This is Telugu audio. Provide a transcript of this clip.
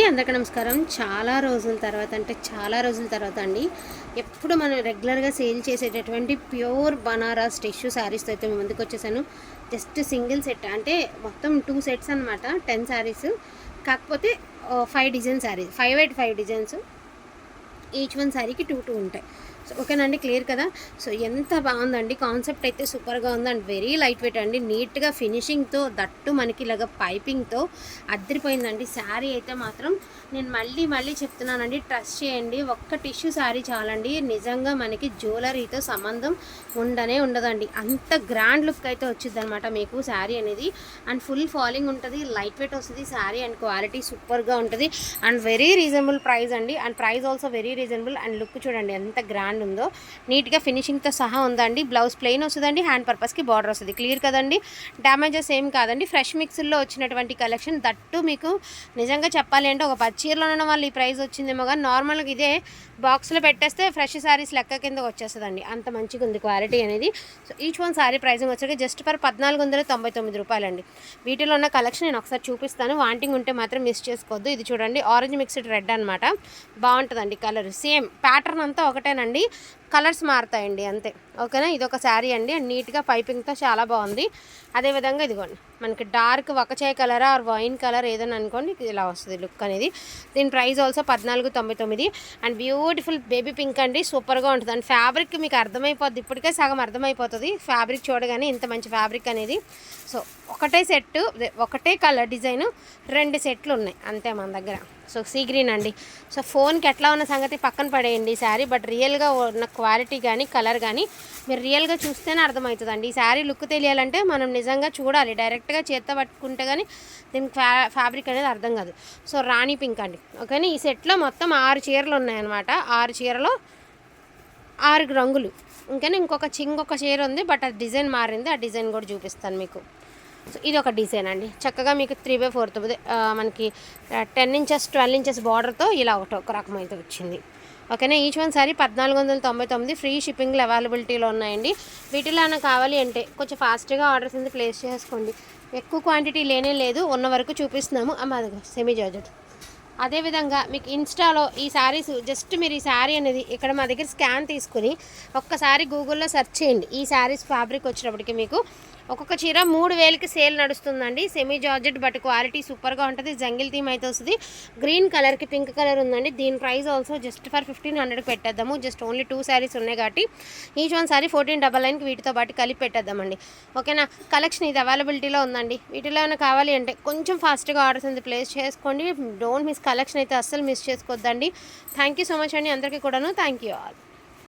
అందరికీ నమస్కారం. చాలా రోజుల తర్వాత అంటే చాలా రోజుల తర్వాత అండి ఎప్పుడు మనం రెగ్యులర్గా సేల్ చేసేటటువంటి ప్యూర్ బనారస్ టిష్యూ శారీస్తో అయితే మేము ముందుకు వచ్చేసాను. జస్ట్ సింగిల్ సెట్ అంటే మొత్తం 2 సెట్స్ అనమాట. 10 శారీస్, కాకపోతే 5 design saris, 5 designs, each one శారీకి 2 ఉంటాయి. సో ఓకేనండి, క్లియర్ కదా. సో ఎంత బాగుందండి, కాన్సెప్ట్ అయితే సూపర్గా ఉంది అండ్ వెరీ లైట్ వెయిట్ అండి. నీట్గా ఫినిషింగ్తో, దట్టు మనకి ఇలాగ పైపింగ్తో అద్దరిపోయిందండి. శారీ అయితే మాత్రం నేను మళ్ళీ చెప్తున్నానండి, ట్రస్ట్ చేయండి. ఒక్క టిష్యూ శారీ చాలండి, నిజంగా మనకి జ్యువెలరీతో సంబంధం ఉండదండి. అంత గ్రాండ్ లుక్ అయితే వచ్చింది అనమాట మీకు శారీ అనేది. అండ్ ఫుల్ ఫాలింగ్ ఉంటుంది, లైట్ వెయిట్ వస్తుంది శారీ అండ్ క్వాలిటీ సూపర్గా ఉంటుంది అండ్ వెరీ రీజనబుల్ ప్రైస్ అండి. And price also very reasonable and look చూడండి ఎంత గ్రాండ్ ఉందో, నీట్గా ఫినిషింగ్తో సహా ఉందండి. బ్లౌజ్ ప్లెయిన్ వస్తుందండి, హ్యాండ్ పర్పస్కి బార్డర్ వస్తుంది. క్లియర్ కదండి, డ్యామేజెస్ ఏం కాదండి. ఫ్రెష్ మిక్స్లో వచ్చినటువంటి కలెక్షన్, దట్టు మీకు నిజంగా చెప్పాలి అంటే ఒక 10 చీరలో ఉన్న వాళ్ళు ఈ ప్రైస్ వచ్చిందేమో, కానీ నార్మల్గా ఇదే బాక్స్లో పెట్టేస్తే ఫ్రెష్ శారీస్ లెక్క కింద వచ్చేస్తుందండి. అంత మంచిగా ఉంది క్వాలిటీ అనేది. So each one sari pricing వచ్చేసి జస్ట్ ఫర్ 1499 రూపాయలండి. వీటిలో ఉన్న కలెక్షన్ నేను ఒకసారి చూపిస్తాను, వాంటింగ్ ఉంటే మాత్రం మిస్ చేసుకోవద్దు. ఇది చూడండి, ఆరెంజ్ మిక్స్డ్ రెడ్ అనమాట, బాగుంటుందండి కలర్. సేమ్ ప్యాటర్న్ అంతా ఒకటేనండి, కలర్స్ మారుతాయండి అంతే. ఓకేనా, ఇది ఒక శారీ అండి అండ్ నీట్గా పైపింగ్తో చాలా బాగుంది. అదేవిధంగా ఇదిగోండి, మనకి డార్క్ వకచాయ్ కలర్ ఆర్ వైన్ కలర్ ఏదైనా అనుకోండి, ఇలా వస్తుంది లుక్ అనేది. దీని price also 1499 and beautiful baby pink అండి, సూపర్గా ఉంటుంది. అండ్ ఫ్యాబ్రిక్ మీకు అర్థమైపోద్ది, ఇప్పటికే సగం అర్థమైపోతుంది ఫ్యాబ్రిక్ చూడగానే, ఇంత మంచి ఫ్యాబ్రిక్ అనేది. సో ఒకటే సెట్, ఒకటే కలర్ డిజైన్, 2 సెట్లు ఉన్నాయి అంతే మన దగ్గర. సో సీ గ్రీన్ అండి. సో ఫోన్కి ఎట్లా ఉన్న సంగతి పక్కన పడేయండి ఈ శారీ, బట్ రియల్గా ఉన్న క్వాలిటీ కానీ కలర్ కానీ మీరు రియల్గా చూస్తేనే అర్థమవుతుందండి. ఈ శారీ లుక్ తెలియాలంటే మనం నిజంగా చూడాలి, డైరెక్ట్గా చేత్తో పట్టుకుంటే కానీ దీనికి ఫ్యాబ్రిక్ అనేది అర్థం కాదు. సో రాణి పింక్ అండి. ఓకేనా, ఈ సెట్లో మొత్తం 6 చీరలు ఉన్నాయన్నమాట. 6 చీరలో 6 రంగులు. ఇంకనే ఇంకొక చీర ఉంది, బట్ ఆ డిజైన్ మారింది, ఆ డిజైన్ కూడా చూపిస్తాను మీకు. సో ఇది ఒక డిజైన్ అండి, చక్కగా మీకు 3/4 మనకి 10 ఇంచెస్ 12 ఇంచెస్ బార్డర్తో ఇలా ఒక రకం అయితే వచ్చింది. ఓకేనా, ఈచ్ వన్ సారీ 1499, ఫ్రీ షిప్పింగ్లు అవైలబిలిటీలో ఉన్నాయండి. వీటిలో ఏమైనా కావాలి అంటే కొంచెం ఫాస్ట్గా ఆర్డర్స్ ఉంది ప్లేస్ చేసుకోండి. ఎక్కువ క్వాంటిటీ లేనే లేదు, ఉన్న వరకు చూపిస్తున్నాము. అదే సెమీ జార్జెట్. అదేవిధంగా మీకు ఇన్స్టాలో ఈ శారీస్, జస్ట్ మీరు ఈ శారీ అనేది ఇక్కడ మా దగ్గర స్కాన్ తీసుకుని ఒక్కసారి గూగుల్లో సెర్చ్ చేయండి. ఈ శారీస్ ఫ్యాబ్రిక్ వచ్చినప్పటికీ మీకు ఒక్కొక్క చీర 3000కి సేల్ నడుస్తుందండి. సెమీ జార్జెట్ బట్ క్వాలిటీ సూపర్గా ఉంటుంది. జంగిల్ థీమ్ అయితే వస్తుంది, గ్రీన్ కలర్కి పింక్ కలర్ ఉందండి. దీని ప్రైస్ ఆల్సో జస్ట్ ఫర్ 1500కి పెట్టేద్దాము. జస్ట్ ఓన్లీ 2 శారీస్ ఉన్నాయి కాబట్టి ఈచ్ వన్ శారీ 1499కి వీటితో పాటు కలిపి పెట్టేద్దామండి. ఓకేనా, కలెక్షన్ ఇది అవైలబిలిటీలో ఉందండి. వీటిలో ఏమైనా కావాలి అంటే కొంచెం ఫాస్ట్గా ఆర్డర్స్ ఉంది ప్లేస్ చేసుకోండి. డోంట్ మిస్, కలెక్షన్ అయితే అస్సలు మిస్ చేసుకోవద్దండి. థ్యాంక్ యూ సో మచ్ అండి అందరికీ కూడాను. Thank you all.